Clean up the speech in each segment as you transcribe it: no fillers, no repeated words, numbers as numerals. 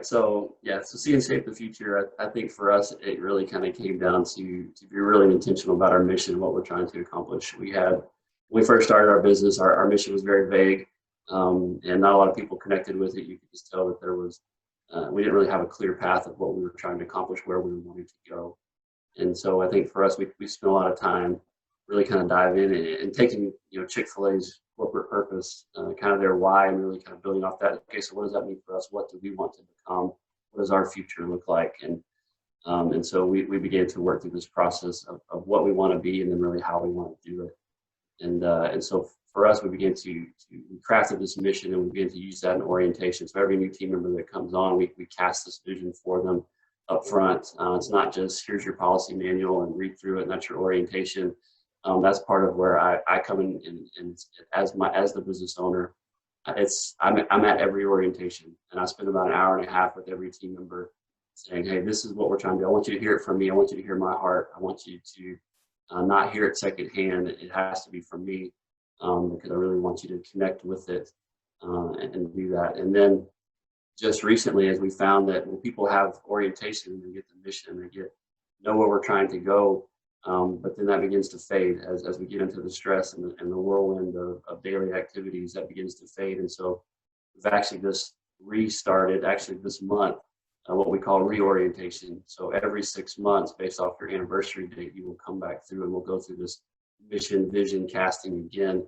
right. So yeah, so seeing shape the future, I think for us, it really kind of came down to be really intentional about our mission, what we're trying to accomplish. When we first started our business, our mission was very vague, and not a lot of people connected with it. You could just tell that we didn't really have a clear path of what we were trying to accomplish, where we were wanting to go. And so I think for us, we spent a lot of time really kind of dive in and taking, Chick-fil-A's corporate purpose, kind of their why, and really kind of building off that. Okay, so what does that mean for us? What do we want to become? What does our future look like? And so we began to work through this process of what we want to be, and then really how we want to do it. And so for us, we began we crafted this mission, and we began to use that in orientation. So every new team member that comes on, we cast this vision for them up front. It's not just here's your policy manual and read through it, and that's your orientation. That's part of where I come in, and as the business owner, I'm at every orientation, and I spend about an hour and a half with every team member, saying, hey, this is what we're trying to do. I want you to hear it from me. I want you to hear my heart. I want you to not hear it secondhand. It has to be from me, because I really want you to connect with it, and do that. And then just recently, as we found that when people have orientation and they get the mission, they know where we're trying to go, but then that begins to fade as we get into the stress and the whirlwind of daily activities. That begins to fade. And so we've actually just restarted this month, what we call reorientation. So every 6 months, based off your anniversary date, you will come back through, and we'll go through this mission vision casting again,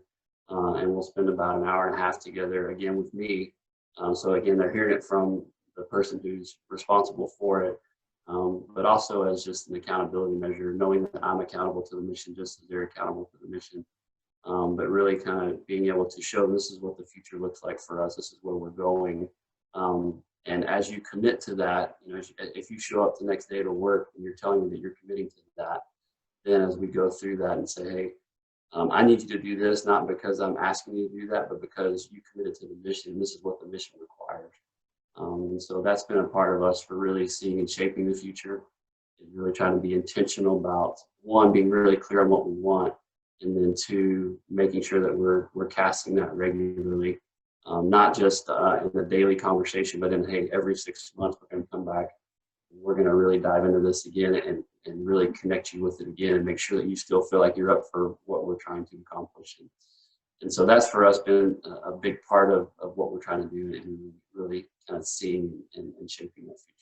and we'll spend about an hour and a half together again with me. So again, they're hearing it from the person who's responsible for it, but also as just an accountability measure, knowing that I'm accountable to the mission just as they're accountable to the mission. But really kind of being able to show this is what the future looks like for us. This is where we're going. And as you commit to that, if you show up the next day to work and you're telling me that you're committing to that, then as we go through that and say, hey, I need you to do this, not because I'm asking you to do that, but because you committed to the mission. This is what the mission requires. And so that's been a part of us for really seeing and shaping the future, and really trying to be intentional about, one, being really clear on what we want, and then two, making sure that we're casting that regularly, not just in the daily conversation, but in, hey, every 6 months we're going to come back. We're going to really dive into this again and really connect you with it again, and make sure that you still feel like you're up for what we're trying to accomplish. And so that's for us been a big part of what we're trying to do, and really kind of seeing and shaping that future.